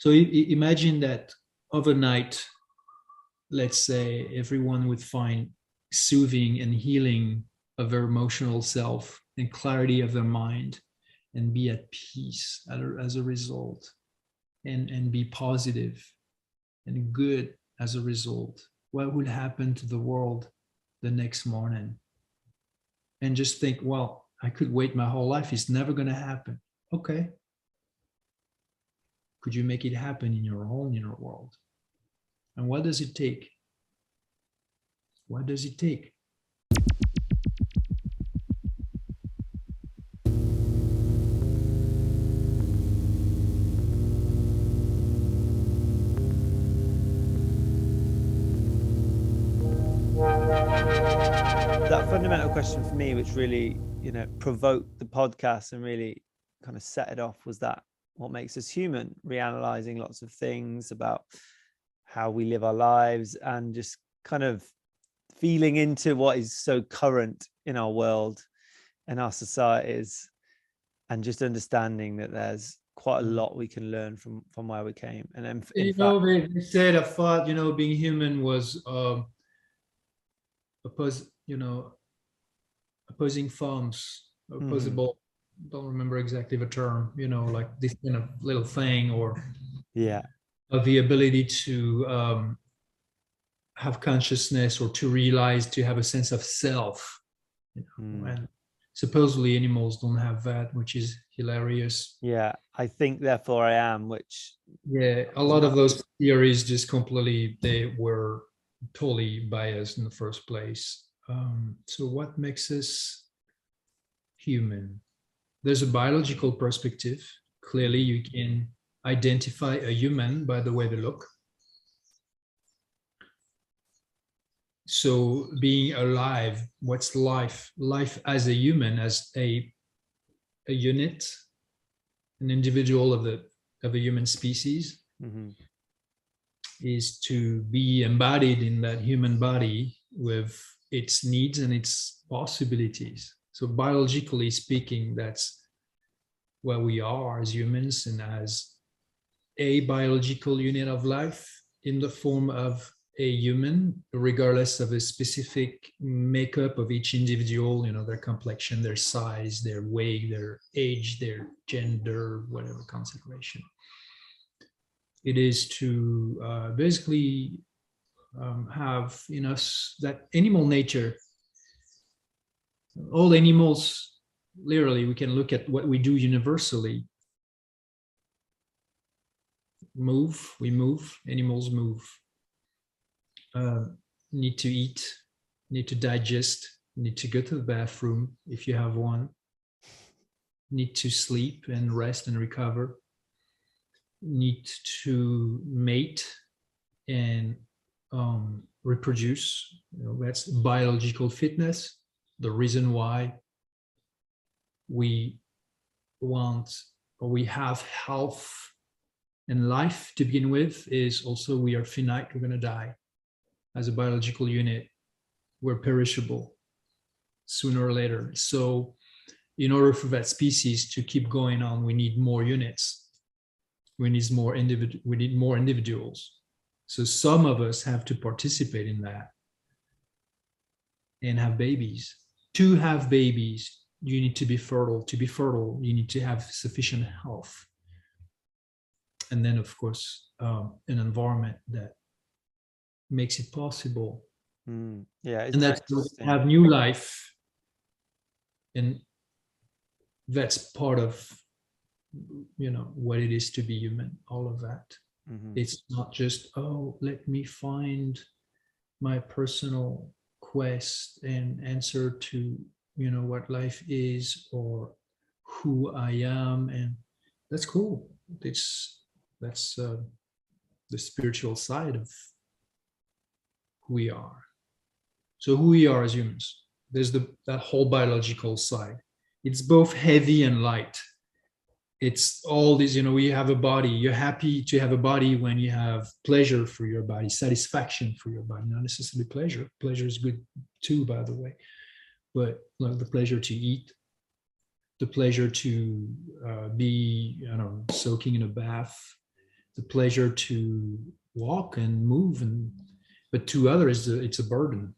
So imagine that overnight, let's say everyone would find soothing and healing of their emotional self and clarity of their mind and be at peace as a result, and be positive and good as a result. What would happen to the world the next morning? And just think, well, I could wait my whole life. It's never going to happen. Okay. Could you make it happen in your own inner world? And what does it take? What does it take? That fundamental question for me, which really, provoked the podcast and really kind of set it off, was that what makes us human? Reanalyzing lots of things about how we live our lives and just kind of feeling into what is so current in our world and our societies, and just understanding that there's quite a lot we can learn from where we came. And then, they said, I thought, being human was opposing forms, opposable. Don't remember exactly the term. Like this kind of little thing, or the ability to have consciousness, or to realize, to have a sense of self. And supposedly animals don't have that, which is hilarious. I think therefore I am, which a lot of those theories just completely, they were totally biased in the first place. So what makes us human? There's a biological perspective. Clearly you can identify a human by the way they look. So being alive, what's life? Life as a human, as a unit, an individual of the human species, is to be embodied in that human body with its needs and its possibilities. So biologically speaking, that's what we are as humans, and as a biological unit of life in the form of a human, regardless of the specific makeup of each individual, their complexion, their size, their weight, their age, their gender, whatever consideration. It is to basically have in us that animal nature. All animals, literally, we can look at what we do universally. We move, animals move. Need to eat, need to digest, need to go to the bathroom if you have one, need to sleep and rest and recover, need to mate and reproduce. That's biological fitness. The reason why we want, or we have health and life to begin with, is also we are finite, we're going to die. As a biological unit, we're perishable sooner or later. So in order for that species to keep going on, we need more units. We need more individuals. So some of us have to participate in that and have babies. To have babies, you need to be fertile. To be fertile, you need to have sufficient health. And then, of course, an environment that makes it possible. And that's to have new life. And that's part of, what it is to be human, all of that. It's not just, let me find my personal quest and answer to, what life is or who I am. And that's cool. That's the spiritual side of who we are. So who we are as humans, there's that whole biological side. It's both heavy and light. It's all these, we have a body. You're happy to have a body when you have pleasure for your body, satisfaction for your body, not necessarily pleasure. Pleasure is good too, by the way. But like the pleasure to eat, the pleasure to be, soaking in a bath, the pleasure to walk and move, but to others it's a burden,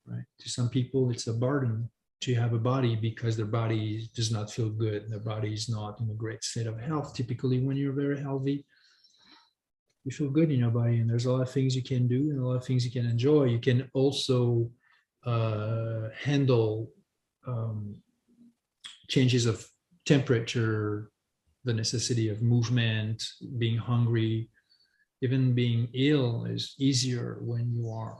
right? To some people it's a burden to have a body because their body does not feel good. Their body is not in a great state of health. Typically, when you're very healthy, you feel good in your body, and there's a lot of things you can do and a lot of things you can enjoy. You can also handle changes of temperature, the necessity of movement, being hungry, even being ill is easier when you are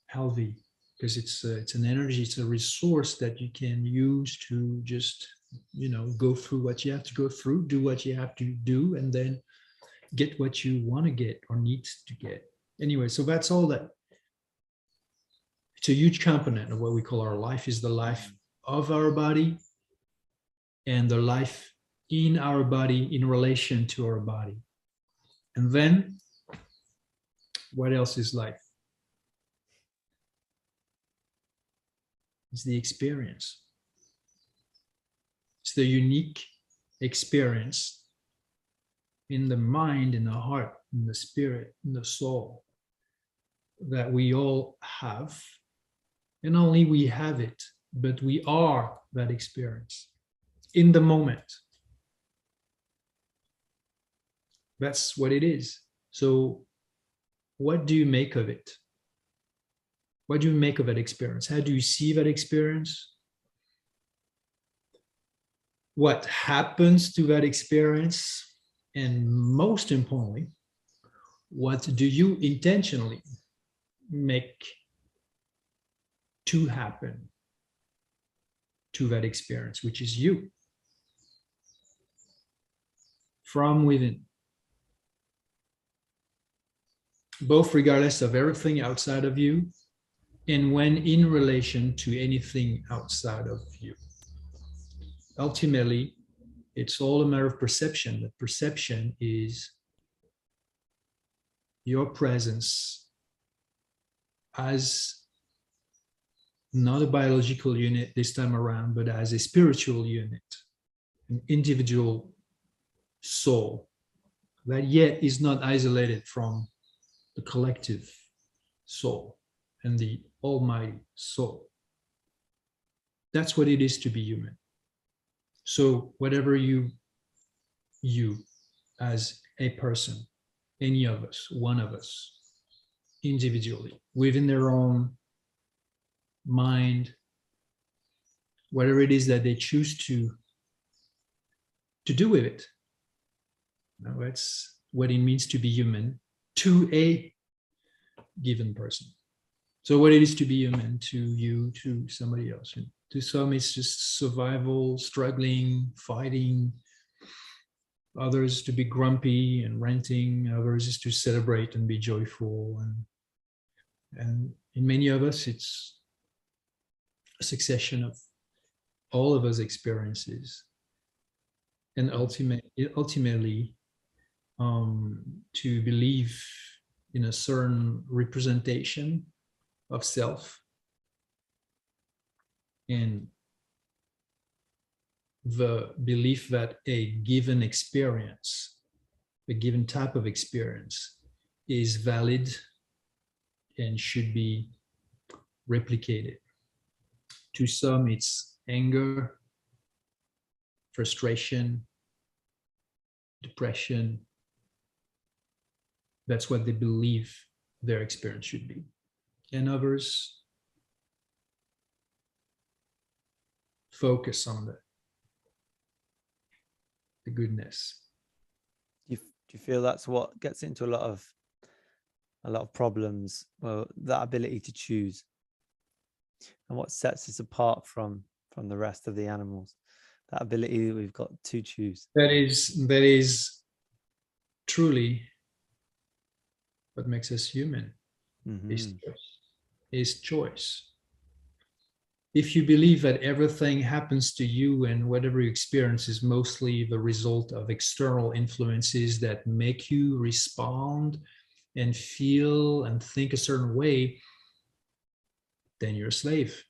healthy, because it's an energy, it's a resource that you can use to just, go through what you have to go through, do what you have to do, and then get what you want to get or need to get. Anyway, so that's all that. It's a huge component of what we call our life, is the life of our body and the life in our body in relation to our body. And then what else is life? It's the experience. It's the unique experience in the mind, in the heart, in the spirit, in the soul that we all have. And not only we have it, but we are that experience in the moment. That's what it is. So what do you make of it? What do you make of that experience? How do you see that experience? What happens to that experience? And most importantly, what do you intentionally make to happen to that experience, which is you, from within, both regardless of everything outside of you and when in relation to anything outside of you. Ultimately, it's all a matter of perception. The perception is your presence as not a biological unit this time around, but as a spiritual unit, an individual soul that yet is not isolated from the collective soul and the almighty soul. That's what it is to be human. So whatever you as a person, any of us, one of us, individually, within their own mind, whatever it is that they choose to do with it. Now, that's what it means to be human to a given person. So what it is to be human to you, to somebody else. And to some, it's just survival, struggling, fighting. Others to be grumpy and ranting. Others is to celebrate and be joyful. And in many of us, it's a succession of all of us experiences. And ultimately, to believe in a certain representation of self and the belief that a given experience, a given type of experience is valid and should be replicated. To some, it's anger, frustration, depression. That's what they believe their experience should be. And others focus on the goodness. Do you feel that's what gets into a lot of problems? Well, that ability to choose, and what sets us apart from the rest of the animals, that ability that we've got to choose. That is truly what makes us human. Mm-hmm. Is choice. If you believe that everything happens to you and whatever you experience is mostly the result of external influences that make you respond and feel and think a certain way, then you're a slave.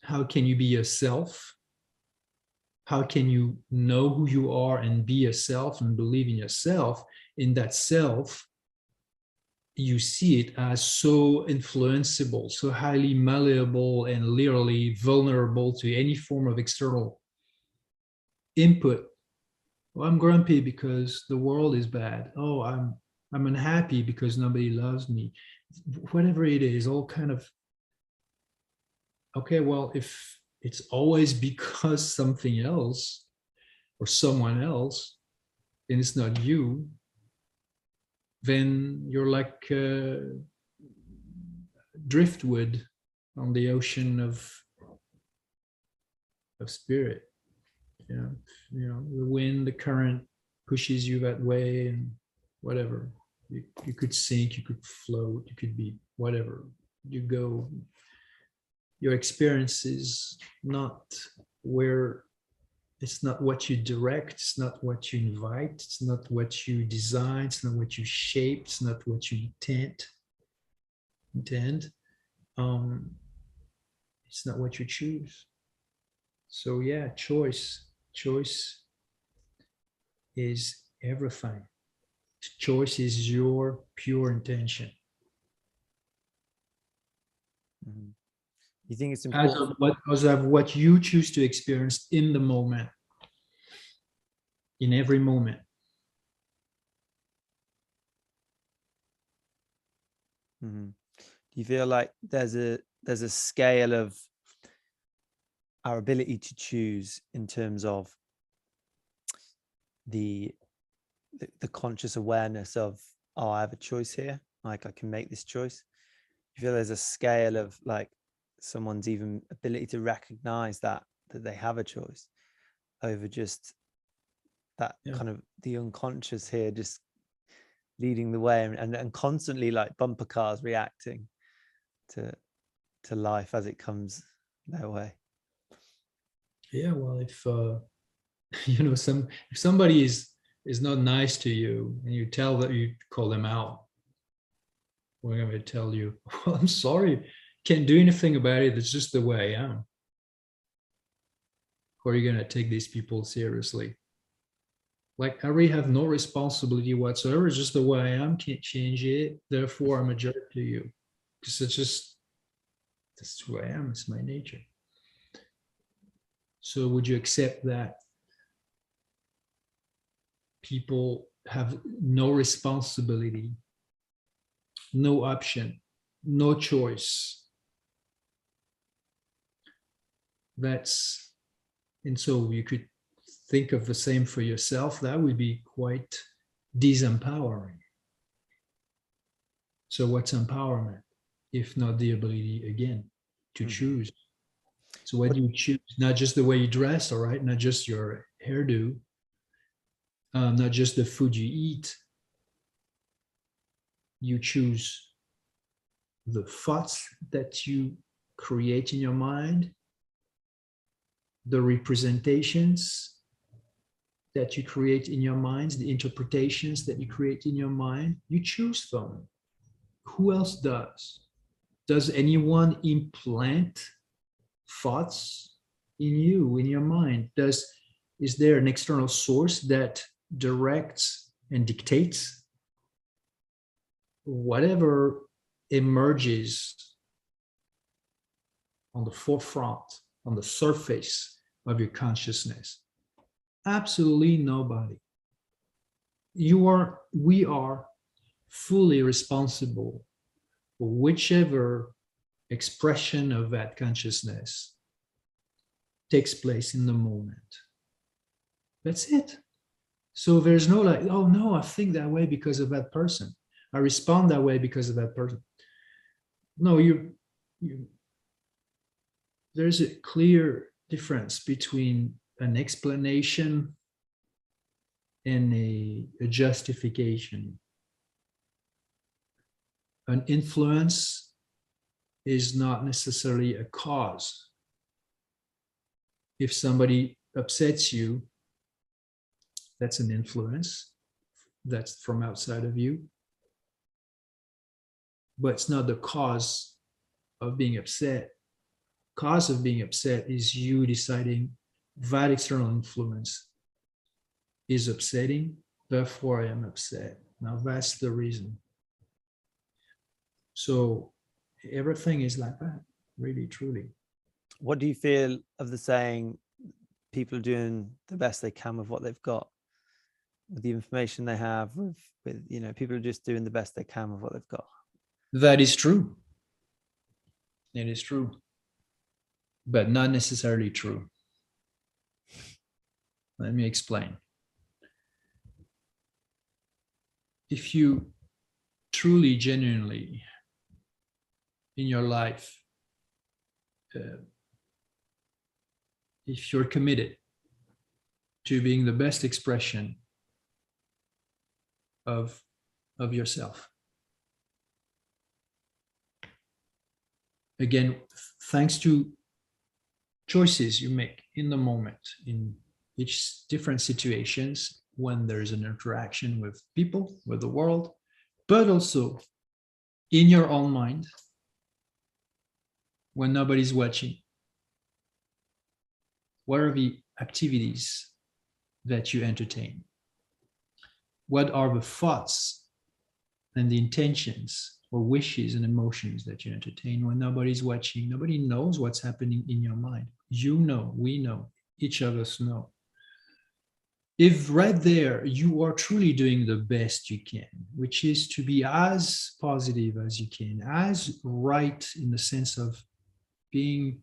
How can you be yourself? how can you know who you are and be yourself and believe in yourself? In that self, you see it as so influenceable, so highly malleable, and literally vulnerable to any form of external input. Well, I'm grumpy because the world is bad. Oh, I'm unhappy because nobody loves me. Whatever it is, all kind of, okay, well, if it's always because something else or someone else, and it's not you, then you're like driftwood on the ocean of spirit. The wind, the current pushes you that way, and whatever. You could sink, you could float, you could be whatever. You go. Your experience is not where. It's not what you direct. It's not what you invite. It's not what you design. It's not what you shape. It's not what you intend. It's not what you choose. So yeah, choice is everything. Choice is your pure intention. Mm-hmm. You think it's important as of what you choose to experience in the moment, in every moment. Mm-hmm. Do you feel like there's a scale of our ability to choose in terms of the conscious awareness of, oh, I have a choice here, like I can make this choice? You feel there's a scale of like someone's even ability to recognize that they have a choice over just that kind of the unconscious here, just leading the way and constantly like bumper cars reacting to life as it comes their way? Yeah, well, if if somebody is not nice to you and you call them out, we're going to tell you, well, I'm sorry, can't do anything about it, it's just the way I am. Or are you going to take these people seriously? Like, I really have no responsibility whatsoever. It's just the way I am, can't change it, therefore I'm a jerk to you, because that's who I am, it's my nature. So would you accept that people have no responsibility, no option, no choice? And so you could think of the same for yourself. That would be quite disempowering. So what's empowerment if not the ability, again, to choose? So what do you choose? Not just the way you dress, all right? Not just your hairdo, not just the food you eat. You choose the thoughts that you create in your mind, the representations that you create in your minds, the interpretations that you create in your mind. You choose them. Who else does? Does anyone implant thoughts in you, in your mind? Is there an external source that directs and dictates whatever emerges on the forefront, on the surface of your consciousness? Absolutely nobody. We are fully responsible for whichever expression of that consciousness takes place in the moment. That's it. So there's no like, oh no, I think that way because of that person. I respond that way because of that person. No, there's a clear difference between an explanation and a justification. An influence is not necessarily a cause. If somebody upsets you, that's an influence. That's from outside of you. But it's not the cause of being upset. Cause of being upset is you deciding, that external influence is upsetting, therefore I am upset. Now that's the reason. So everything is like that, really, truly. What do you feel of the saying, people are doing the best they can with what they've got, with the information they have, with people are just doing the best they can with what they've got? That is true. It is true, but not necessarily true. Let me explain. If you truly, genuinely, in your life, if you're committed to being the best expression of yourself, again, thanks to choices you make in the moment, in each different situations, when there's an interaction with people, with the world, but also in your own mind, when nobody's watching. What are the activities that you entertain? What are the thoughts and the intentions or wishes and emotions that you entertain when nobody's watching? Nobody knows what's happening in your mind. You know, we know, each of us know. If right there you are truly doing the best you can, which is to be as positive as you can, as right in the sense of being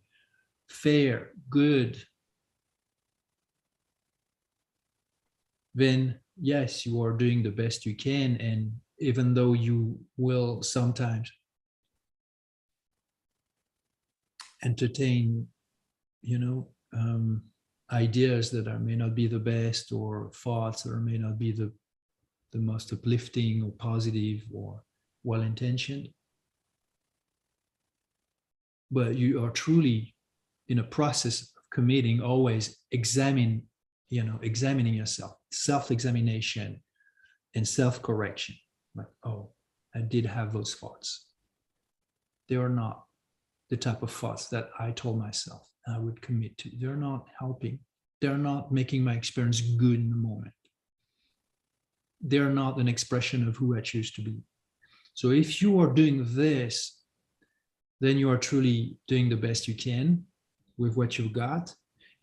fair, good, then yes, you are doing the best you can. And even though you will sometimes entertain, ideas that may not be the best, or thoughts that may not be the most uplifting or positive or well-intentioned, but you are truly in a process of committing, always examining yourself, self-examination and self-correction. Like, oh, I did have those thoughts. They are not the type of thoughts that I told myself I would commit to. They're not helping. They're not making my experience good in the moment. They're not an expression of who I choose to be. So if you are doing this, then you are truly doing the best you can with what you've got.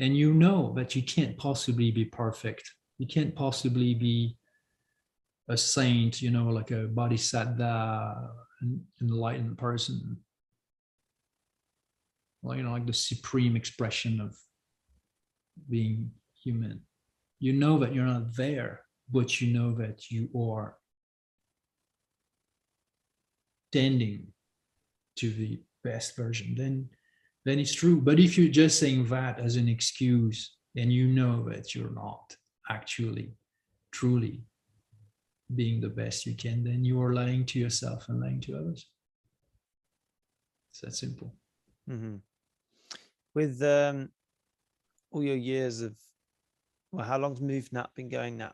And you know that you can't possibly be perfect. You can't possibly be a saint, like a bodhisattva, an enlightened person. Well, like the supreme expression of being human. You know that you're not there, but you know that you are tending to the best version. Then it's true. But if you're just saying that as an excuse, and you know that you're not actually truly being the best you can, then you are lying to yourself and lying to others. It's that simple. Mm-hmm. With all your years of, well, how long's MovNat been going now?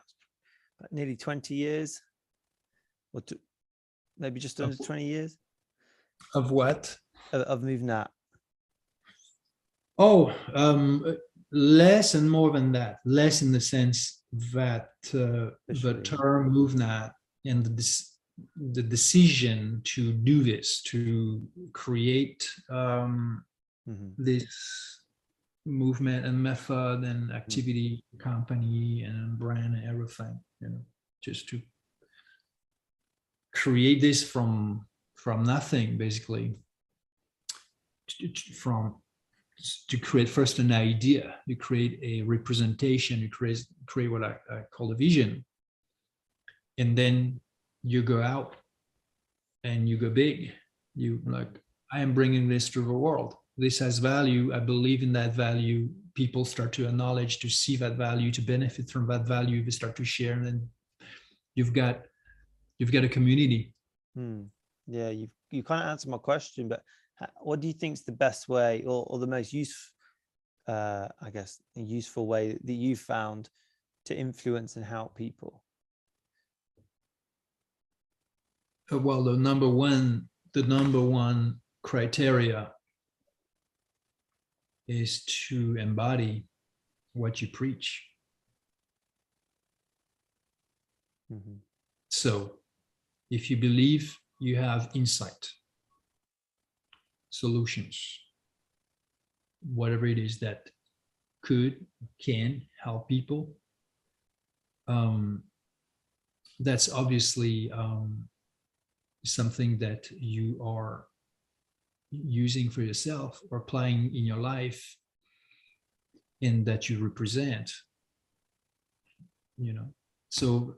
About nearly 20 years, or maybe just under 20 years. Of what? Of MovNat. Oh, less and more than that. Less in the sense that the term MovNat and the decision to do this, to create this movement and method and activity, company and brand and everything, just to create this from nothing, basically, to create first an idea, you create a representation, you create what I call a vision, and then you go out and you go big. You like, I am bringing this to the world. This has value. I believe in that value. People start to acknowledge, to see that value, to benefit from that value. They start to share, and then you've got a community. Yeah, you kind of answered my question, but what do you think is the best way, or the most useful, I guess, a useful way that you found to influence and help people? Well, the number one criteria is to embody what you preach. Mm-hmm. So if you believe you have insight, solutions, whatever it is that can help people, that's obviously something that you are using for yourself or applying in your life and that you represent, so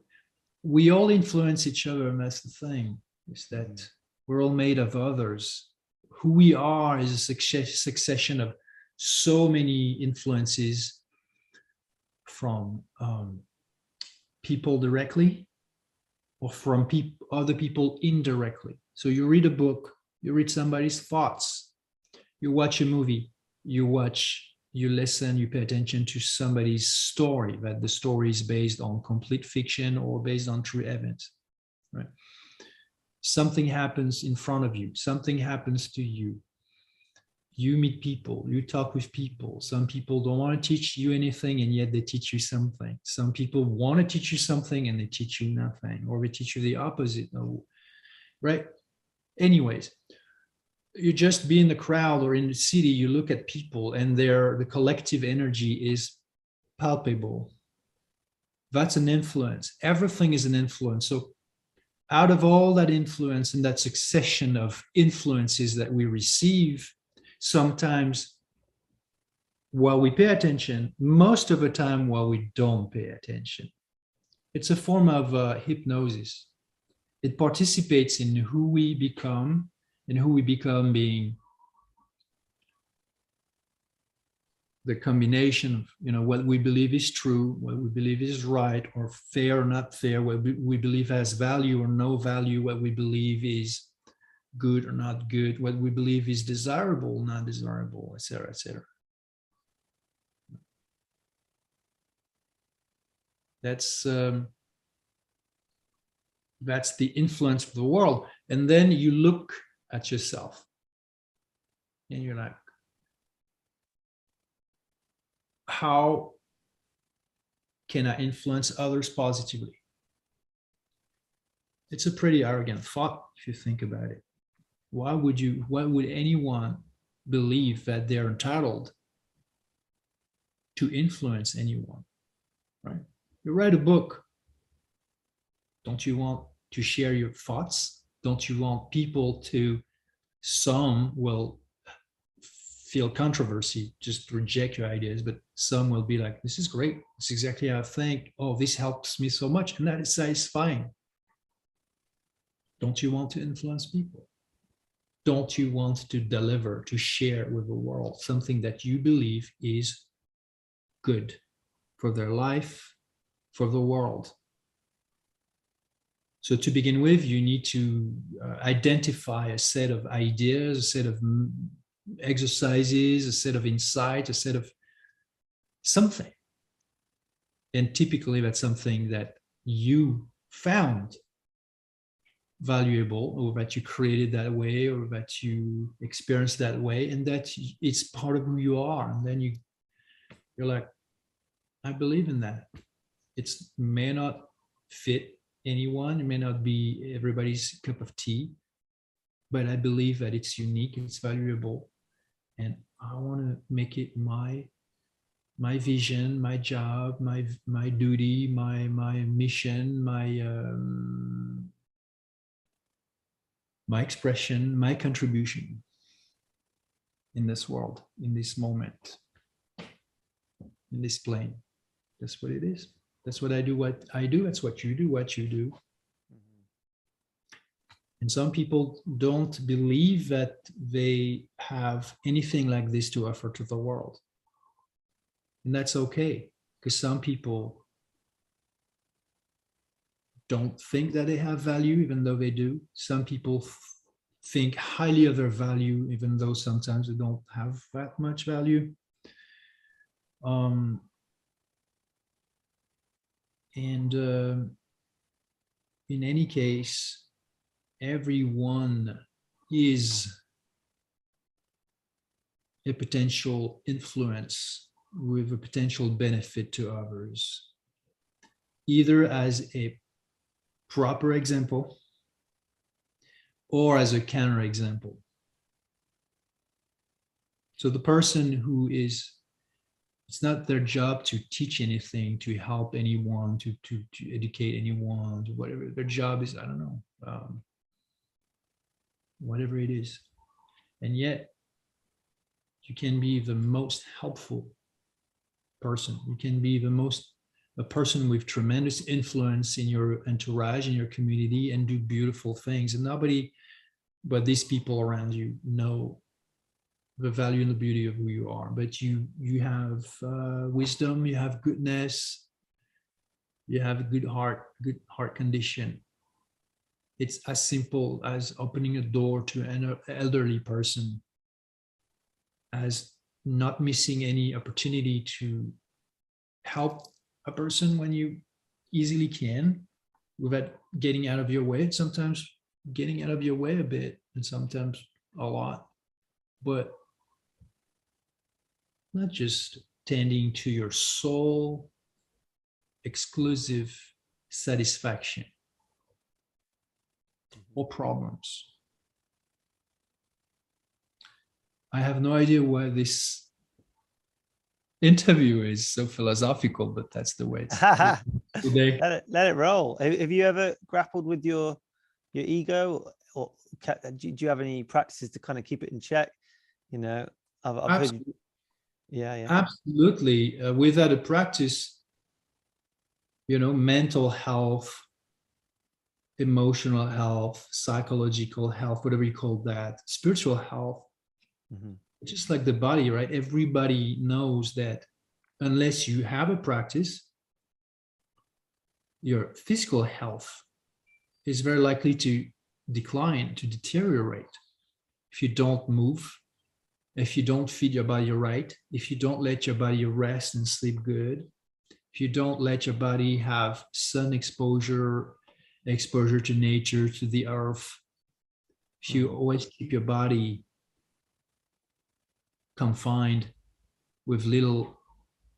we all influence each other, and that's the thing, is that we're all made of others. Who we are is a succession of so many influences from people directly or from other people indirectly. So you read a book, you read somebody's thoughts, you watch a movie, you listen, you pay attention to somebody's story, that the story is based on complete fiction or based on true events, right? Something happens in front of you, something happens to you. You meet people, you talk with people. Some people don't want to teach you anything, and yet they teach you something. Some people want to teach you something, and they teach you nothing, or they teach you the opposite, right? Anyways, you just be in the crowd or in the city, you look at people, and the collective energy is palpable. That's an influence. Everything is an influence. So out of all that influence and that succession of influences that we receive, sometimes while we pay attention, most of the time while we don't pay attention, it's a form of hypnosis. It participates in who we become, and who we become being the combination of what we believe is true, what we believe is right or fair or not fair, what we believe has value or no value, what we believe is good or not good, what we believe is desirable or not desirable, etc., etc. That's the influence of the world. And then you look at yourself and you're like, how can I influence others positively? It's a pretty arrogant thought if you think about it. Why would anyone believe that they're entitled to influence anyone, right? You write a book. Don't you want to share your thoughts? Don't you want people to, some will feel controversy, just reject your ideas, but some will be like, this is great. This is exactly how I think. Oh, this helps me so much. And that is satisfying. Don't you want to influence people? Don't you want to deliver, to share with the world something that you believe is good for their life, for the world? So to begin with, you need to identify a set of ideas, a set of exercises, a set of insights, a set of something. And typically that's something that you found valuable, or that you created that way, or that you experienced that way, and that it's part of who you are. And then you're like, I believe in that. It may not fit anyone, it may not be everybody's cup of tea, but I believe that it's unique, it's valuable, and I want to make it my vision, my job, my duty, my mission, my expression, my contribution in this world, in this moment, in this plane. That's what it is. That's what I do, what I do. That's what you do, what you do. And some people don't believe that they have anything like this to offer to the world. And that's okay, because some people don't think that they have value, even though they do. Some people think highly of their value, even though sometimes they don't have that much value. In any case, everyone is a potential influence with a potential benefit to others, either as a proper example or as a counterexample. So the person who is, it's not their job to teach anything, to help anyone, to educate anyone, to whatever. Their job is, I don't know, whatever it is. And yet, you can be the most helpful person. You can be a person with tremendous influence in your entourage, in your community, and do beautiful things. And nobody but these people around you know the value and the beauty of who you are. But you have wisdom, you have goodness, you have a good heart condition. It's as simple as opening a door to an elderly person, as not missing any opportunity to help a person when you easily can, without getting out of your way. Sometimes getting out of your way a bit, and sometimes a lot, but not just tending to your soul exclusive satisfaction or problems. I have no idea why this interview is so philosophical, but that's the way it's today. Let it roll. Have you ever grappled with your ego, or do you have any practices to kind of keep it in check? You know, I've heard you, yeah. Absolutely. Without a practice, you know, mental health, emotional health, psychological health, whatever you call that, spiritual health, just like the body, right? Everybody knows that unless you have a practice, your physical health is very likely to decline, to deteriorate. If you don't move, if you don't feed your body right, if you don't let your body rest and sleep good, if you don't let your body have sun exposure to nature, to the earth, if you always keep your body confined with little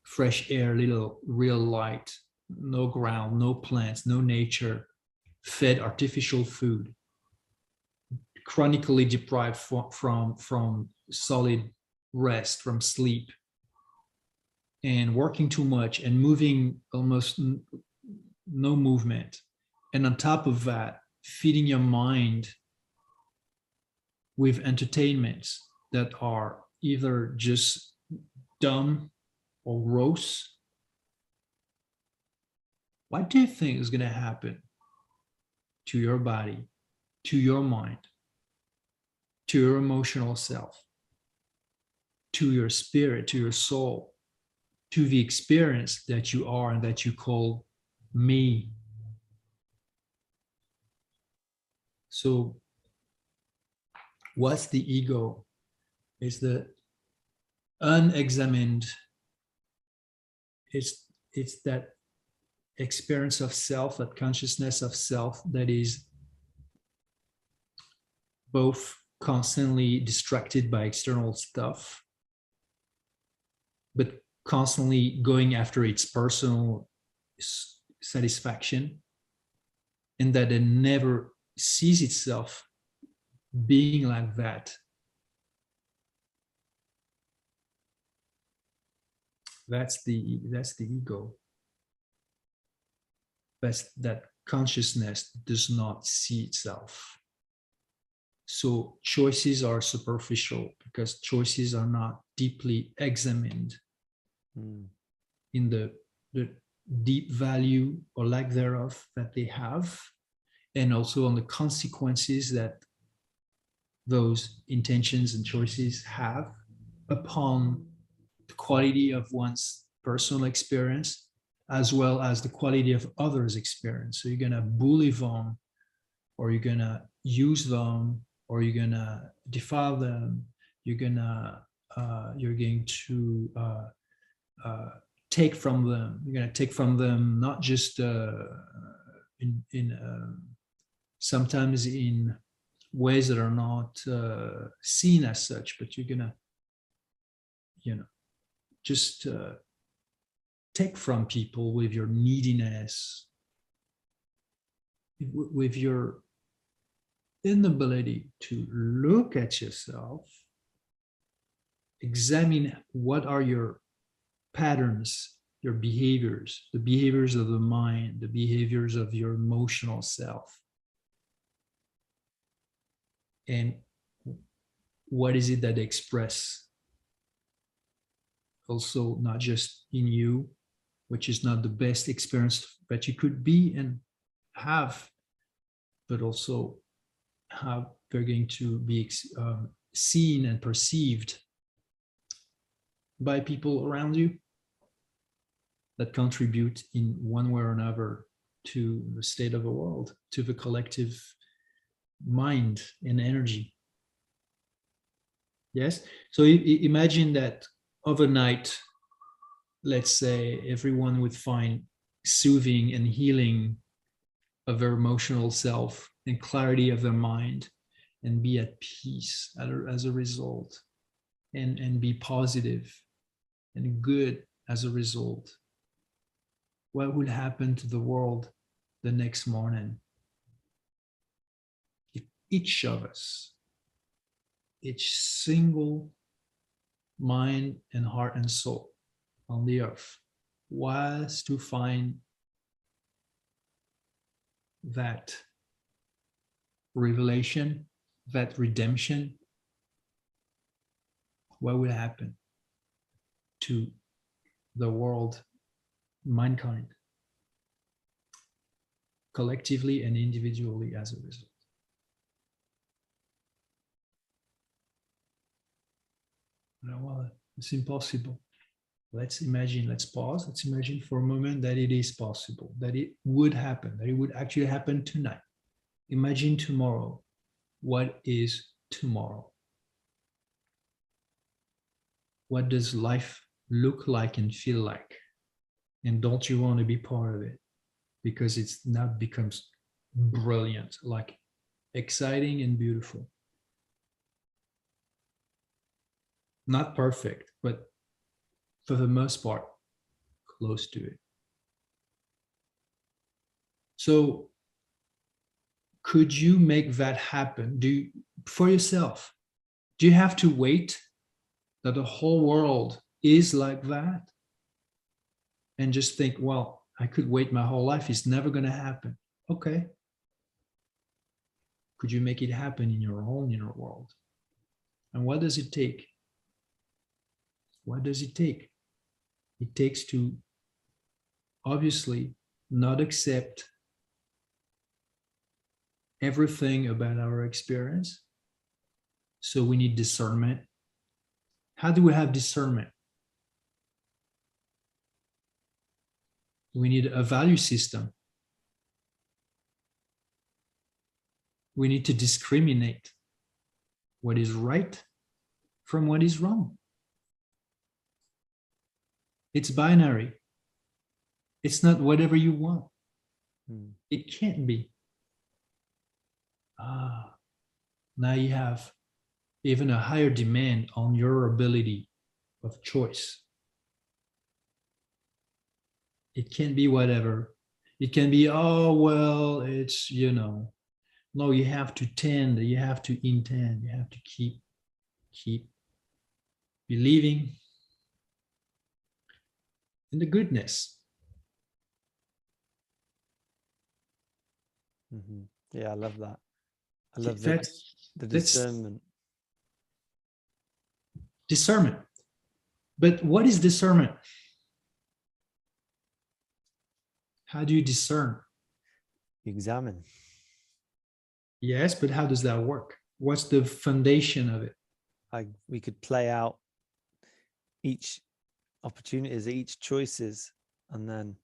fresh air, little real light, no ground, no plants, no nature, fed artificial food, chronically deprived from solid rest, from sleep, and working too much and moving almost no movement. And on top of that, feeding your mind with entertainments that are either just dumb or gross. What do you think is going to happen to your body, to your mind, to your emotional self, to your spirit, to your soul, to the experience that you are and that you call me? So what's the ego? It's the unexamined, it's that experience of self, that consciousness of self that is both constantly distracted by external stuff, but constantly going after its personal satisfaction, and that it never sees itself being like that. That's the ego. That consciousness does not see itself. So choices are superficial because choices are not deeply examined in the deep value or lack thereof that they have, and also on the consequences that those intentions and choices have upon the quality of one's personal experience, as well as the quality of others' experience. So you're going to bully them, or you're going to use them, or you're going to defile them. You're going to take from them. You're going to take from them not just sometimes in ways that are not seen as such, but you're going to, just take from people with your neediness, with your inability to look at yourself, examine what are your patterns, your behaviors, the behaviors of the mind, the behaviors of your emotional self. And what is it that express also not just in you, which is not the best experience that you could be and have, but also how they're going to be seen and perceived by people around you that contribute in one way or another to the state of the world, to the collective mind and energy. Yes. So imagine that overnight, let's say, everyone would find soothing and healing of their emotional self and clarity of their mind and be at peace as a result, and be positive and good as a result. What would happen to the world the next morning if each of us, each single mind and heart and soul on the earth was to find that revelation, that redemption? What would happen to the world, mankind, collectively and individually as a result? Well, it's impossible. Let's imagine, let's pause, let's imagine for a moment that it is possible, that it would happen, that it would actually happen tonight. Imagine tomorrow. What is tomorrow? What does life look like and feel like? And don't you want to be part of it? Because it's now becomes brilliant, like exciting and beautiful. Not perfect, but for the most part, close to it. So could you make that happen? For yourself? Do you have to wait that the whole world is like that? And just think, well, I could wait my whole life. It's never going to happen. Okay. Could you make it happen in your own inner world? And what does it take? What does it take? It takes to obviously not accept everything about our experience. So we need discernment. How do we have discernment? We need a value system. We need to discriminate what is right from what is wrong. It's binary. It's not whatever you want. It can't be. Now you have even a higher demand on your ability of choice. It can't be whatever. It can be, oh, well, it's, no, you have to tend, you have to intend, you have to keep believing in the goodness. Mm-hmm. Yeah, I love that. I love the discernment. Discernment. But what is discernment? How do you discern? You examine. Yes, but how does that work? What's the foundation of it? We could play out each opportunities, each choices, and then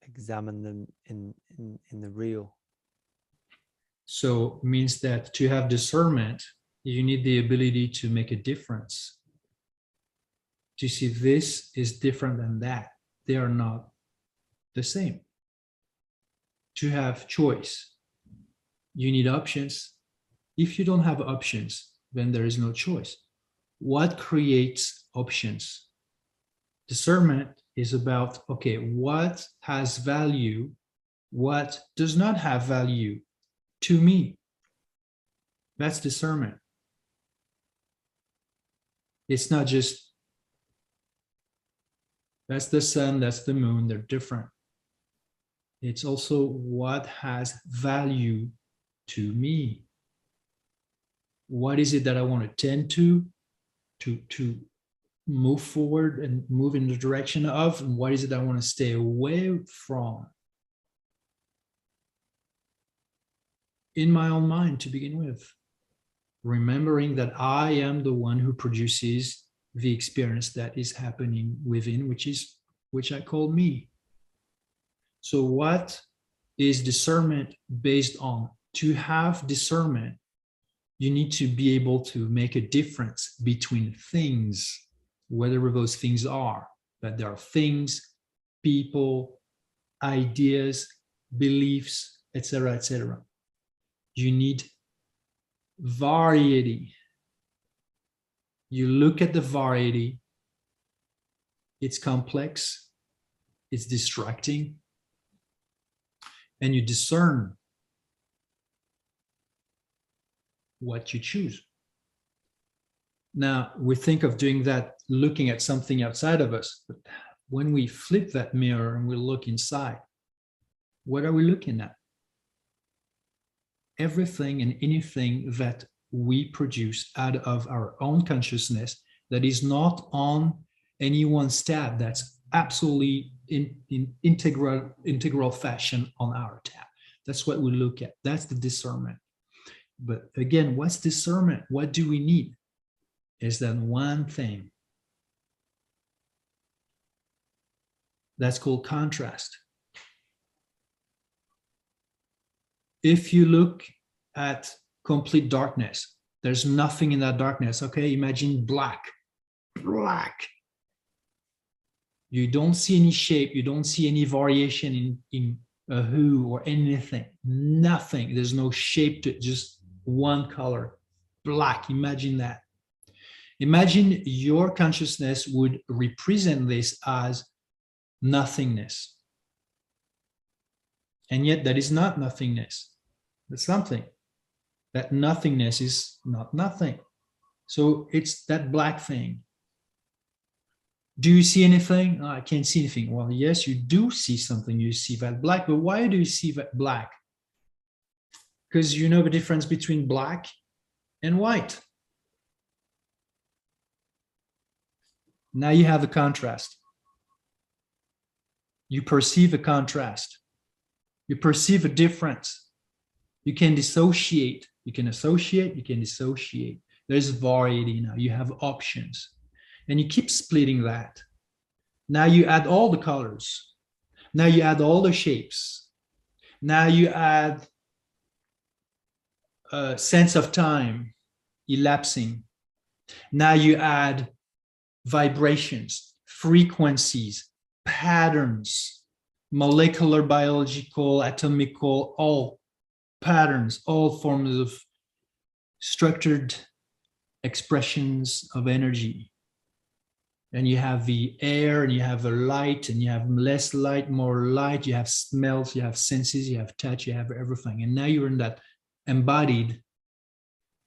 examine them in the real. So it means that to have discernment, you need the ability to make a difference. To see this is different than that. They are not the same. To have choice, you need options. If you don't have options, then there is no choice. What creates options? Discernment is about, okay, what has value, what does not have value to me. That's discernment. It's not just, that's the sun, that's the moon, they're different. It's also what has value to me. What is it that I want to tend to move forward and move in the direction of, and what is it I want to stay away from? In my own mind to begin with. Remembering that I am the one who produces the experience that is happening within, which I call me. So what is discernment based on? To have discernment, you need to be able to make a difference between things, whatever those things are. That there are things, people, ideas, beliefs, etc., etc. You need variety. You look at the variety, it's complex, it's distracting, and you discern what you choose. Now, we think of doing that, looking at something outside of us, but when we flip that mirror and we look inside, what are we looking at? Everything and anything that we produce out of our own consciousness that is not on any one tab, that's absolutely in integral fashion on our tab. That's what we look at. That's the discernment. But again, what's discernment? What do we need? Is that one thing. That's called contrast. If you look at complete darkness, there's nothing in that darkness. Okay, imagine black. You don't see any shape, you don't see any variation in a hue or anything. Nothing. There's no shape to it, just one color. Black. Imagine that. Imagine your consciousness would represent this as nothingness. And yet that is not nothingness. That's something. That nothingness is not nothing. So it's that black thing. Do you see anything? Oh, I can't see anything. Well, yes, you do see something. You see that black, but why do you see that black? Because you know the difference between black and white. Now you have a contrast. You perceive a contrast. You perceive a difference. You can dissociate. You can associate, you can dissociate. There's variety now. You have options. And you keep splitting that. Now you add all the colors. Now you add all the shapes. Now you add a sense of time elapsing. Now you add vibrations, frequencies, patterns, molecular, biological, atomical, all patterns, all forms of structured expressions of energy. And you have the air, and you have the light, and you have less light, more light, you have smells, you have senses, you have touch, you have everything. And now you're in that embodied,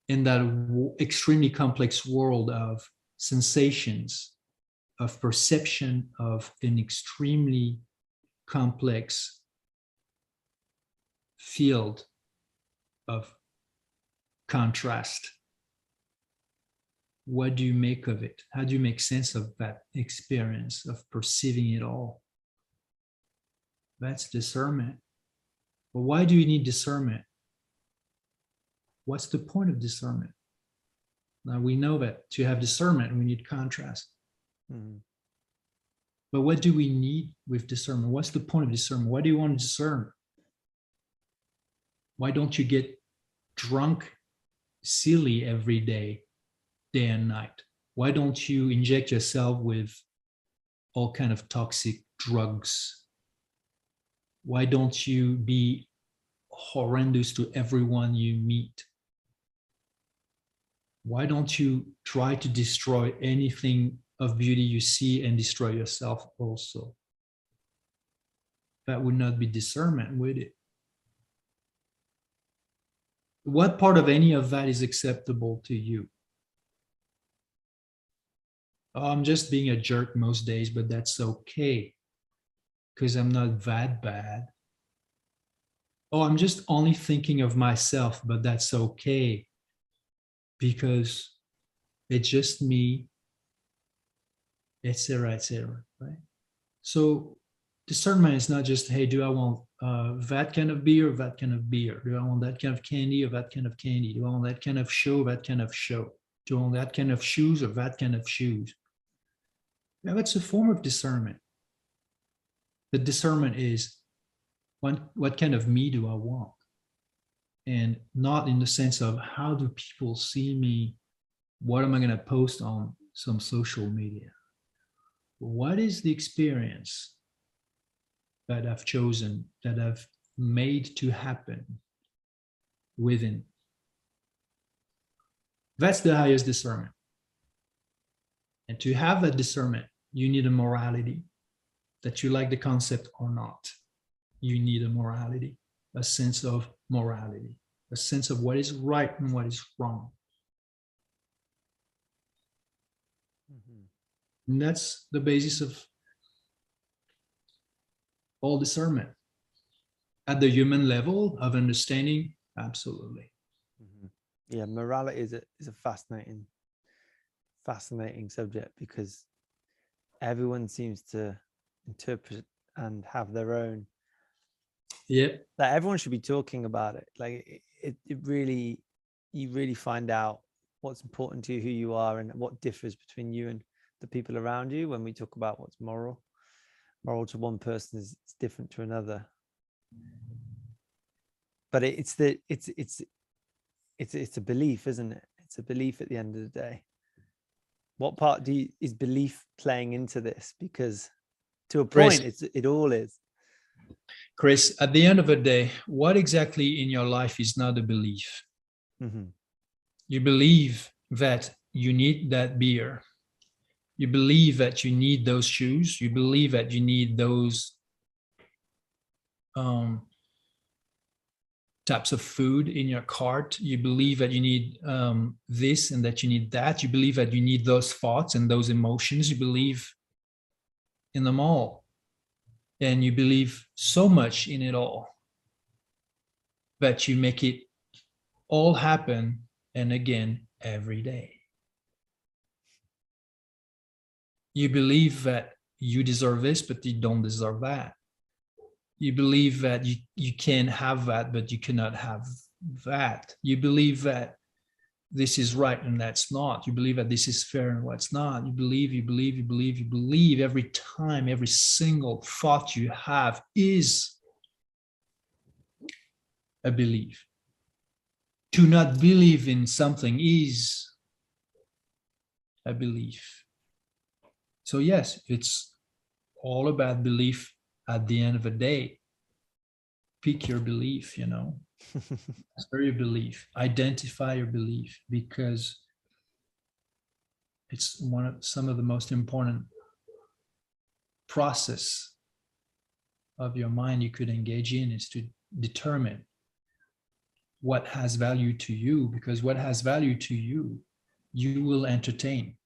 in that extremely complex world of sensations, of perception, of an extremely complex field of contrast. What do you make of it? How do you make sense of that experience of perceiving it all? That's discernment. But why do you need discernment? What's the point of discernment? Now we know that to have discernment, we need contrast. Mm-hmm. But what do we need with discernment? What's the point of discernment? Why do you want to discern? Why don't you get drunk silly every day and night? Why don't you inject yourself with all kind of toxic drugs? Why don't you be horrendous to everyone you meet? Why don't you try to destroy anything of beauty you see and destroy yourself also. That would not be discernment, would it? What part of any of that is acceptable to you? Oh, I'm just being a jerk most days, but that's okay because I'm not that bad. Oh, I'm just only thinking of myself, but that's okay because it's just me, etc., etc., right? So discernment is not just, hey, do I want that kind of beer or that kind of beer? Do I want that kind of candy or that kind of candy? Do I want that kind of show or that kind of show? Do I want that kind of shoes or that kind of shoes? Yeah, that's a form of discernment. The discernment is what kind of me do I want? And not in the sense of how do people see me? What am I going to post on some social media? What is the experience that I've chosen, that I've made to happen within? That's the highest discernment. And to have that discernment, you need a morality, that you like the concept or not. You need a morality, a sense of morality, a sense of what is right and what is wrong. Mm-hmm. And that's the basis of all discernment. At the human level of understanding, absolutely. Mm-hmm. Yeah, morality is a fascinating subject, because everyone seems to interpret and have their own. Yeah, like everyone should be talking about it. Like it really, you really find out what's important to you, who you are, and what differs between you and the people around you. When we talk about what's moral to one person is different to another. But it's a belief, isn't it? It's a belief at the end of the day. What part is belief playing into this? Because to a point, it all is. Chris, at the end of the day, what exactly in your life is not a belief? Mm-hmm. You believe that you need that beer. You believe that you need those shoes. You believe that you need those types of food in your cart. You believe that you need this and that you need that. You believe that you need those thoughts and those emotions. You believe in them all. And you believe so much in it all that you make it all happen and again every day. You believe that you deserve this, but you don't deserve that. You believe that you can have that, but you cannot have that. You believe that this is right and that's not. You believe that this is fair and what's not. You believe every time, every single thought you have is a belief. To not believe in something is a belief. So yes, it's all about belief at the end of the day. Pick your belief, Master your belief, identify your belief, because it's some of the most important process of your mind you could engage in is to determine what has value to you, because what has value to you, you will entertain,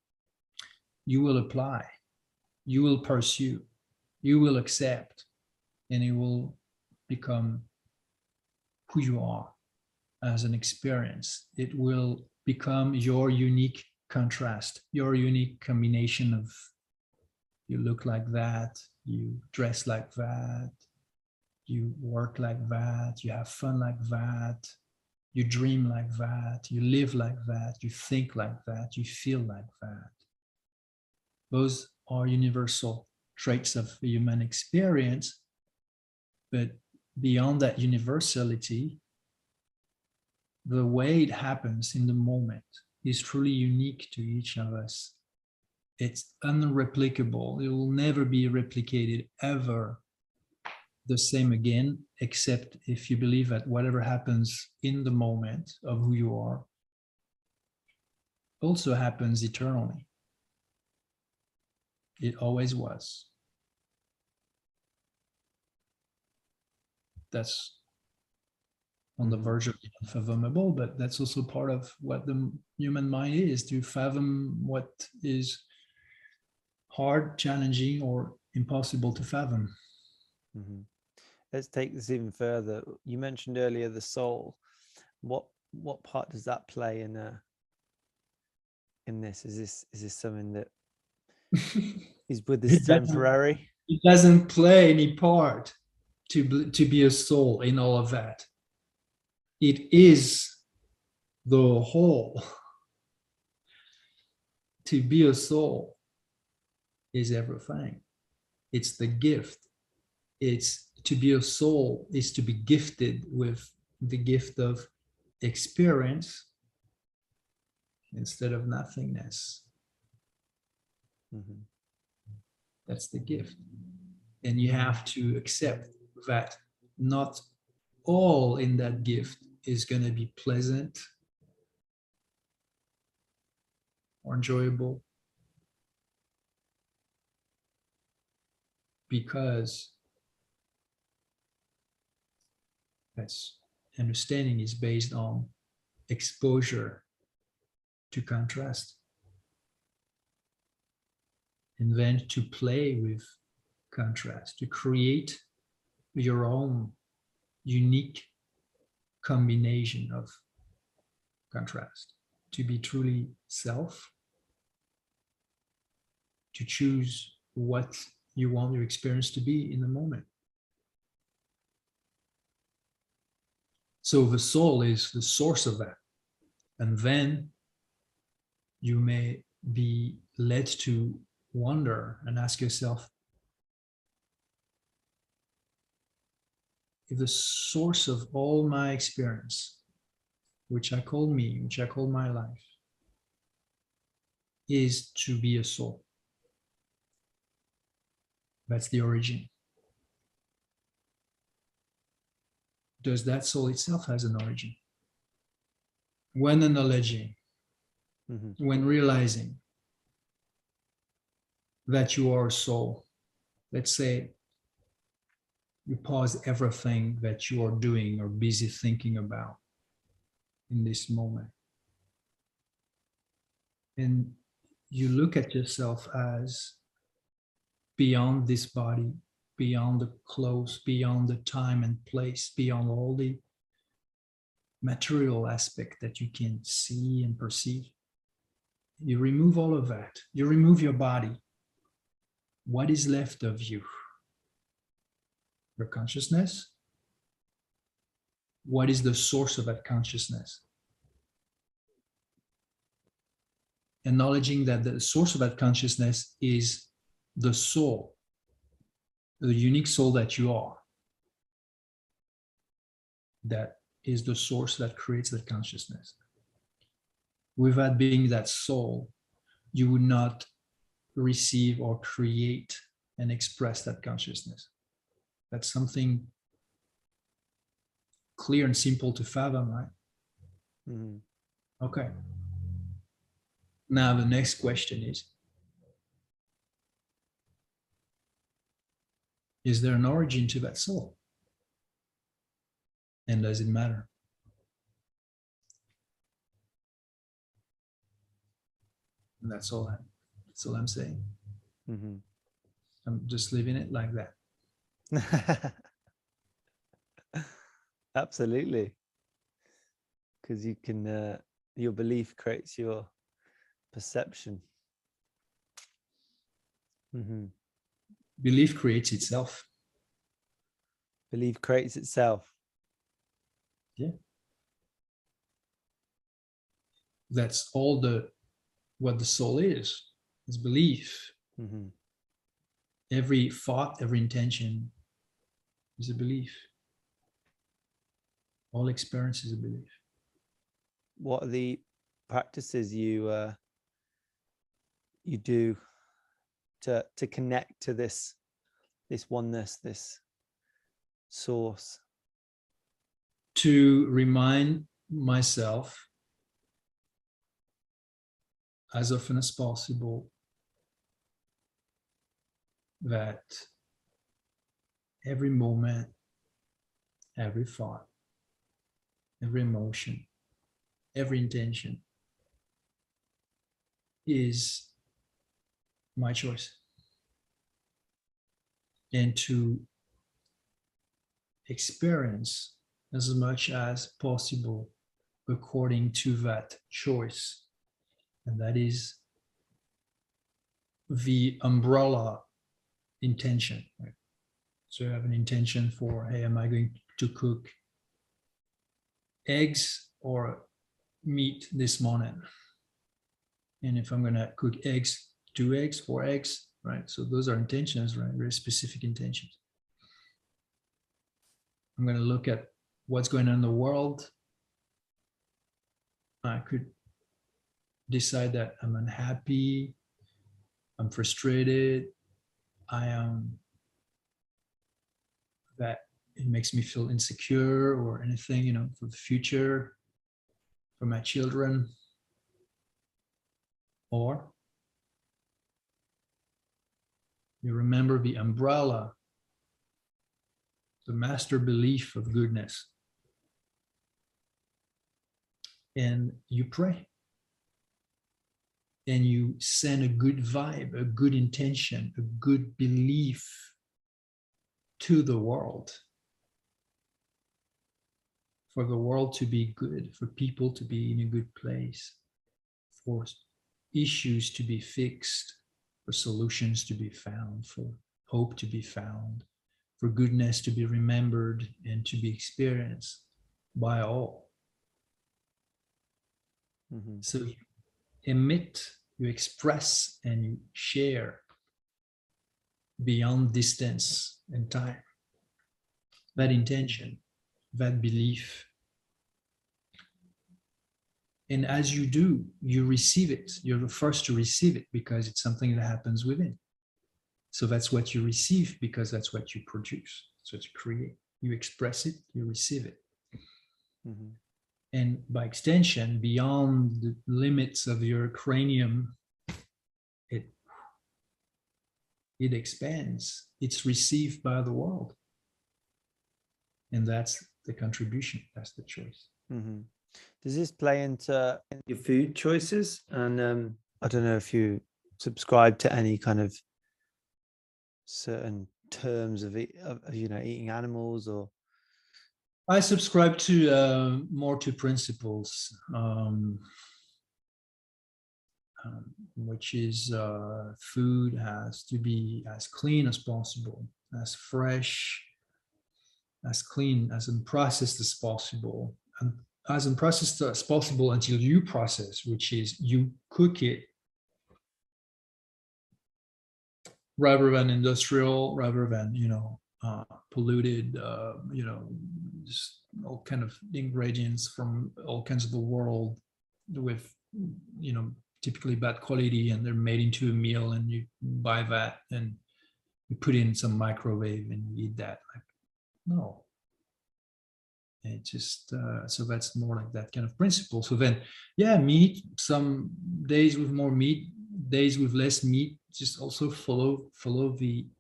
you will apply, you will pursue, you will accept, and it will become who you are as an experience. It will become your unique contrast, your unique combination of you look like that, you dress like that, you work like that, you have fun like that, you dream like that, you live like that, you think like that, you feel like that. Those are universal traits of the human experience, but beyond that universality, the way it happens in the moment is truly unique to each of us. It's unreplicable. It will never be replicated ever the same again, except if you believe that whatever happens in the moment of who you are also happens eternally. It always was. That's on the verge of the unfathomable, but that's also part of what the human mind is, to fathom what is hard, challenging, or impossible to fathom. Mm-hmm. Let's take this even further. You mentioned earlier the soul. What part does that play in this? Is this something that is with this temporary? It doesn't play any part to be a soul in all of that. It is the whole. To be a soul is everything. It's the gift. It's to be a soul is to be gifted with the gift of experience instead of nothingness. Mm-hmm. That's the gift. And you have to accept that not all in that gift is going to be pleasant or enjoyable, because that's understanding is based on exposure to contrast, and then to play with contrast, to create your own unique combination of contrast, to be truly self, to choose what you want your experience to be in the moment. So the soul is the source of that. And then you may be led to wonder and ask yourself, if the source of all my experience, which I call me, which I call my life, is to be a soul, that's the origin. Does that soul itself has an origin? When acknowledging, when realizing that you are a soul, let's say you pause everything that you are doing or busy thinking about in this moment, and you look at yourself as beyond this body, beyond the clothes, beyond the time and place, beyond all the material aspect that you can see and perceive. You remove all of that. You remove your body. What is left of you? Your consciousness. What is the source of that consciousness? Acknowledging that the source of that consciousness is the soul, the unique soul that you are. That is the source that creates that consciousness. Without being that soul, you would not receive or create and express that consciousness. That's something clear and simple to fathom, right? Mm-hmm. Okay. Now the next question is there an origin to that soul? And does it matter? And that's all I'm saying. Mm-hmm. I'm just leaving it like that. Absolutely. Because you can, your belief creates your perception. Mm-hmm. Belief creates itself. Belief creates itself. Yeah. That's all what the soul is belief. Mm-hmm. Every thought, every intention is a belief. All experience is a belief. What are the practices you do to connect to this oneness, this source? To remind myself as often as possible that every moment, every thought, every emotion, every intention is my choice. And to experience as much as possible according to that choice. And that is the umbrella intention. Right? So you have an intention for, hey, am I going to cook eggs or meat this morning? And if I'm going to cook eggs, 2 eggs, 4 eggs, right? So those are intentions, right? Very specific intentions. I'm going to look at what's going on in the world. I could decide that I'm unhappy, I'm frustrated, I am, that it makes me feel insecure or anything, you know, for the future, for my children. Or you remember the umbrella, the master belief of goodness. And you pray. And you send a good vibe, a good intention, a good belief to the world. For the world to be good, for people to be in a good place, for issues to be fixed, for solutions to be found, for hope to be found, for goodness to be remembered and to be experienced by all. Mm-hmm. So you emit, you express, and you share beyond distance and time. That intention, that belief. And as you do, you receive it. You're the first to receive it because it's something that happens within. So that's what you receive because that's what you produce. That's what you create. You express it, you receive it. Mm-hmm. And by extension, beyond the limits of your cranium, it expands. It's received by the world. And that's the contribution. That's the choice. Mm-hmm. Does this play into your food choices? And I don't know if you subscribe to any kind of certain terms of you know, eating animals, or I subscribe to more to principles, which is food has to be as clean as possible, as fresh, as clean, as unprocessed as possible, and as unprocessed as possible until you process, which is you cook it rather than industrial, rather than, you know, polluted, you know, just all kind of ingredients from all kinds of the world with, you know, typically bad quality, and they're made into a meal, and you buy that and you put it in some microwave and you eat that. Like, no. It just, so that's more like that kind of principle. So then, yeah, meat, some days with more meat, days with less meat, just also follow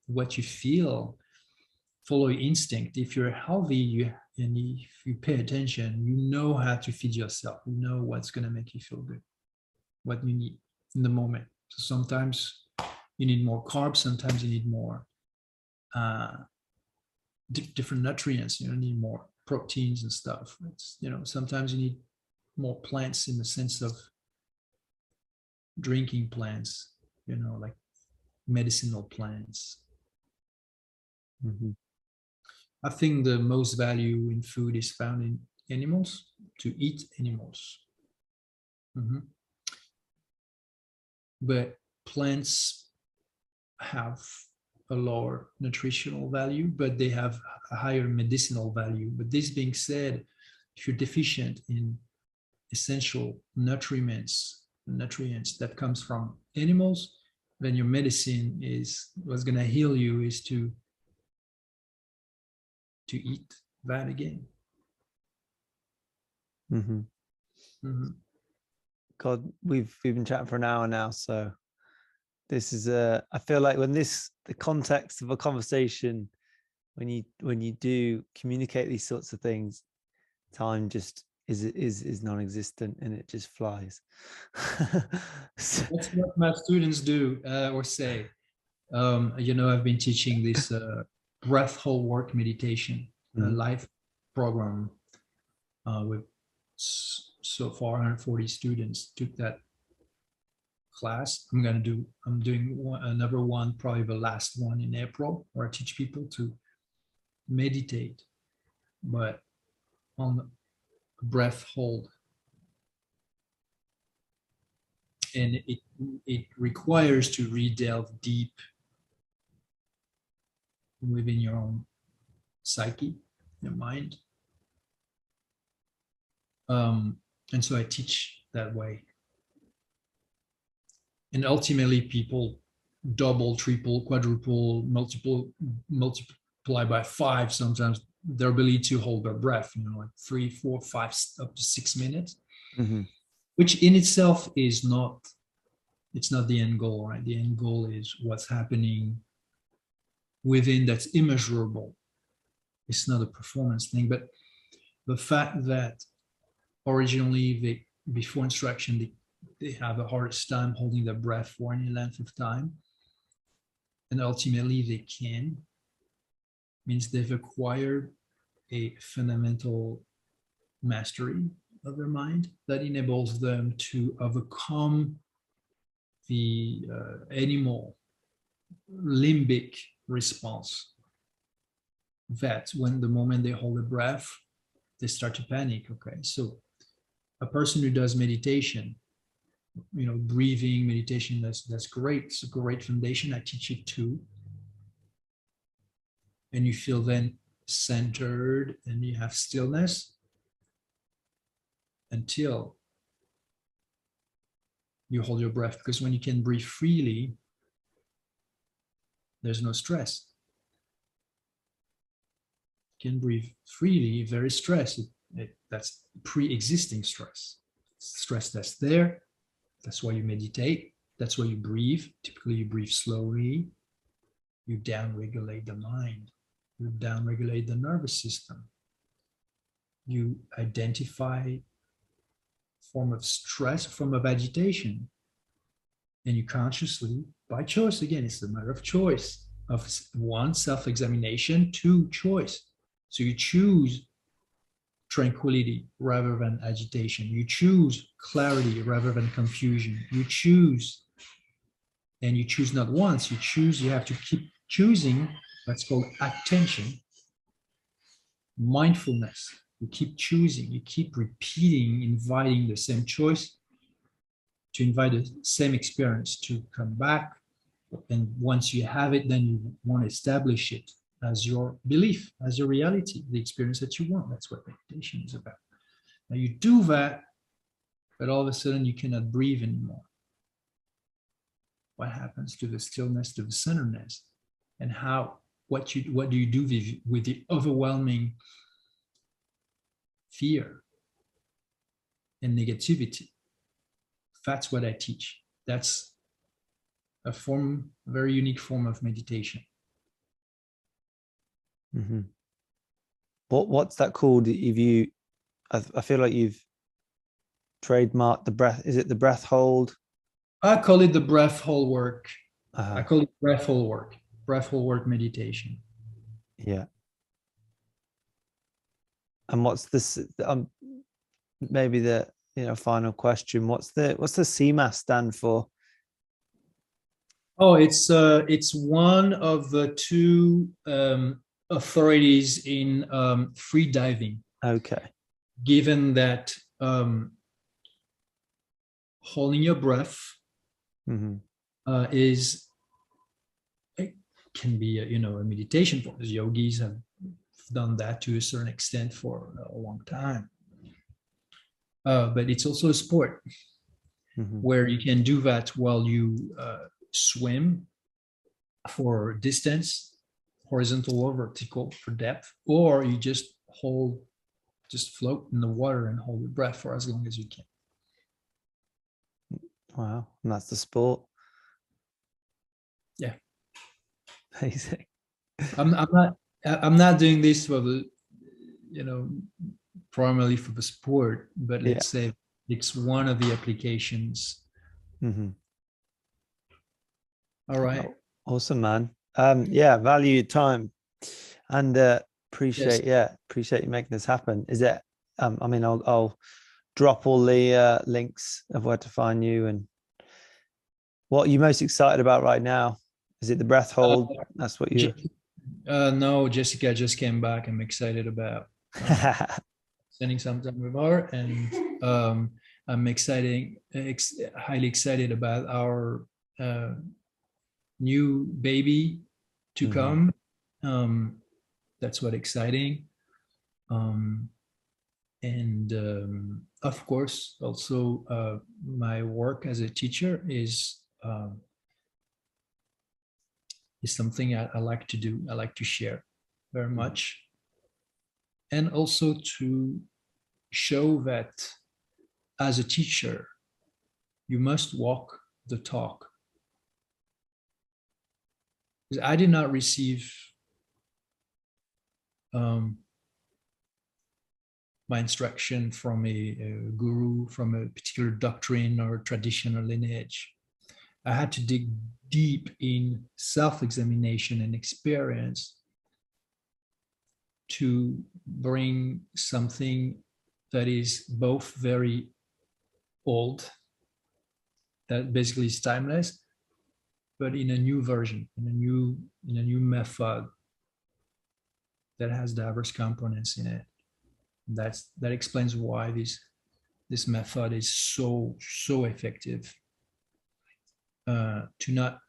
what you feel, follow your instinct. If you're healthy, and if you pay attention, you know how to feed yourself. You know what's going to make you feel good, what you need in the moment. So sometimes you need more carbs, sometimes you need more different nutrients. You need more proteins and stuff. It's, you know, sometimes you need more plants in the sense of drinking plants, you know, like medicinal plants. Mm-hmm. I think the most value in food is found in animals, to eat animals. Mm-hmm. But plants have a lower nutritional value, but they have a higher medicinal value. But this being said, if you're deficient in essential nutrients that comes from animals, then your medicine is, what's going to heal you is to eat that again. Mm-hmm. Mm-hmm. God, we've been chatting for an hour now, so this is I feel like when the context of a conversation, when you do communicate these sorts of things, time just is non-existent and it just flies. That's what my students do or say. I've been teaching this breath hold work meditation live program with so far 140 students took that class. I'm doing another one, probably the last one in April, where I teach people to meditate, but on breath hold. And it requires to delve deep within your own psyche, your mind. And so I teach that way. And ultimately people double, triple, quadruple, multiply by 5 sometimes their ability to hold their breath, like 3, 4, 5, up to 6 minutes, which in itself it's not the end goal, right? The end goal is what's happening within that's immeasurable. It's not a performance thing, but the fact that originally before instruction, they have the hardest time holding their breath for any length of time. And ultimately they can, means they've acquired a fundamental mastery of their mind that enables them to overcome the animal limbic response that when the moment they hold a breath, they start to panic. Okay, so a person who does meditation, breathing meditation, that's great. It's a great foundation. I teach it too. And you feel then centered and you have stillness until you hold your breath, because when you can breathe freely, there's no stress. You can breathe freely, very stressed. That's pre-existing stress. Stress that's there. That's why you meditate. That's why you breathe. Typically, you breathe slowly. You down-regulate the mind. You down-regulate the nervous system. You identify form of stress, form of agitation, and you consciously, by choice, again, it's a matter of choice, of 1, self-examination, 2, choice. So you choose tranquility rather than agitation. You choose clarity rather than confusion. You choose, and you choose not once, you have to keep choosing. That's called attention, mindfulness. You keep choosing, you keep repeating, inviting the same choice to invite the same experience to come back. And once you have it, then you want to establish it as your belief, as your reality, the experience that you want. That's what meditation is about. Now you do that, but all of a sudden you cannot breathe anymore. What happens to the stillness, to the centeredness? And what do you do with the overwhelming fear and negativity? That's what I teach. That's a very unique form of meditation. Mm-hmm. What's that called? I feel like you've trademarked the breath. Is it the breath hold? I call it the breath hold work. I call it breath hold work meditation. Yeah. And what's this? Maybe the final question. What's the CMAS stand for? Oh, it's one of the 2 authorities in free diving. Okay. Given that holding your breath can be a meditation form. The yogis have done that to a certain extent for a long time. But it's also a sport where you can do that while you swim for distance, horizontal or vertical for depth, or you just float in the water and hold your breath for as long as you can. Wow, and that's the sport. Amazing. I'm not doing this for the, you know, primarily for the sport, but let's say it's one of the applications. Mm-hmm. All right. Oh, awesome, man. Value your time, and appreciate you making this happen. Is it? I mean, I'll drop all the links of where to find you, and what are you most excited about right now? Is it the breath hold? That's what you. No, Jessica just came back. I'm excited about spending some time with her, and I'm highly excited about our new baby to come. That's what exciting. And of course, also my work as a teacher is something I like to do. I like to share very much, and also to show that as a teacher, you must walk the talk. Because I did not receive my instruction from a guru, from a particular doctrine or traditional lineage. I had to dig deep in self-examination and experience to bring something that is both very old, that basically is timeless, but in a new version, in a new method that has diverse components in it. That explains why this method is so effective. To not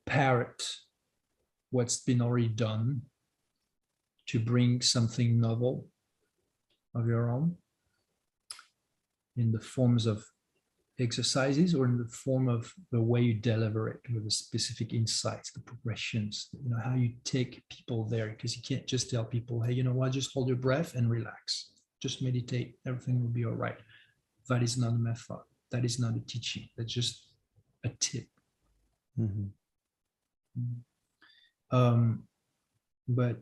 parrot what's been already done, to bring something novel of your own in the forms of exercises or in the form of the way you deliver it, with the specific insights, the progressions, you know, how you take people there, because you can't just tell people, hey, you know what, just hold your breath and relax, just meditate, everything will be all right. That is not a method, that is not a teaching, that's just a tip. But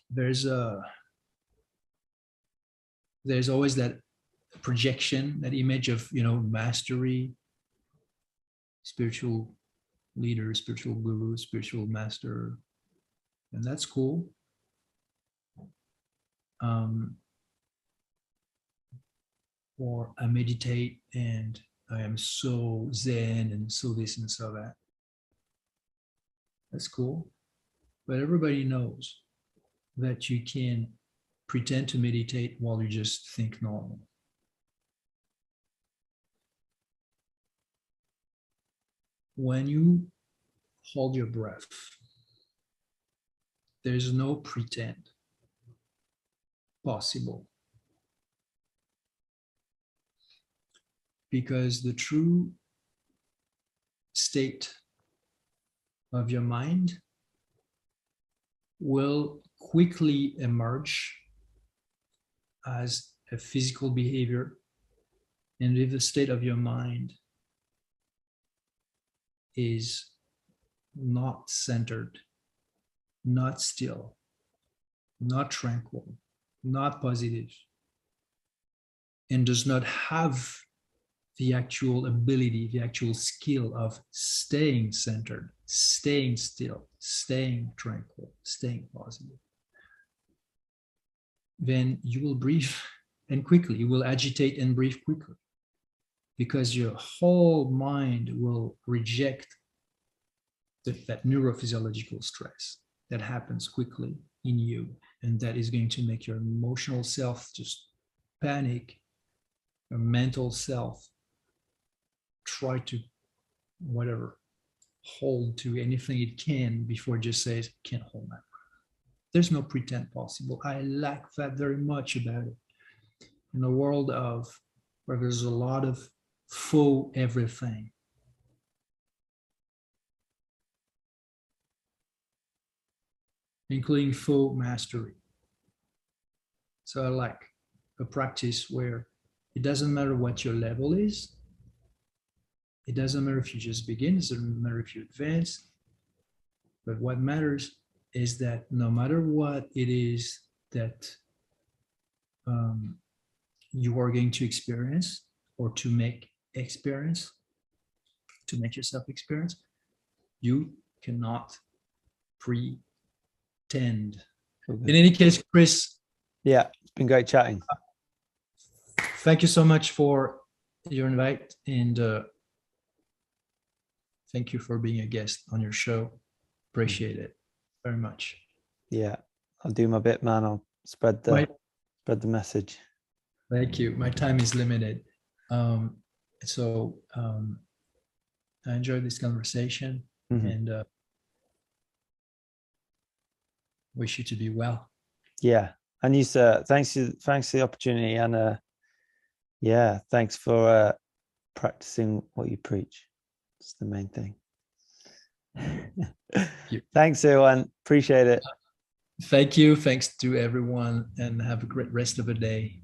there's always that projection, that image of, you know, mastery, spiritual leader, spiritual guru, spiritual master, and that's cool. Or I meditate and I am so zen and so this and so that. That's cool. But everybody knows that you can pretend to meditate while you just think normal. When you hold your breath, there's no pretend possible. Because the true state of your mind will quickly emerge as a physical behavior, and if the state of your mind is not centered, not still, not tranquil, not positive, and does not have the actual ability, the actual skill of staying centered, staying still, staying tranquil, staying positive, then you will breathe, and quickly, you will agitate and breathe quickly, because your whole mind will reject that neurophysiological stress that happens quickly in you, and that is going to make your emotional self just panic, your mental self try to whatever hold to anything it can before it just says, can't hold my breath. There's no pretend possible. I like that very much about it. In a world of where there's a lot of faux everything, including faux mastery. So I like a practice where it doesn't matter what your level is, It doesn't matter if you just begin, it doesn't matter if you advance, but what matters is that no matter what it is that you are going to experience or to make yourself experience, you cannot pretend. In any case, Chris. Yeah, it's been great chatting. Thank you so much for your invite, and thank you for being a guest on your show. Appreciate it very much. Yeah, I'll do my bit, man. I'll spread the message. Thank you. My time is limited. So I enjoyed this conversation, and wish you to be well. Yeah. And you, sir, thanks for the opportunity. And yeah, thanks for practicing what you preach. It's the main thing. Thanks, everyone. Appreciate it. Thank you. Thanks to everyone, and have a great rest of the day.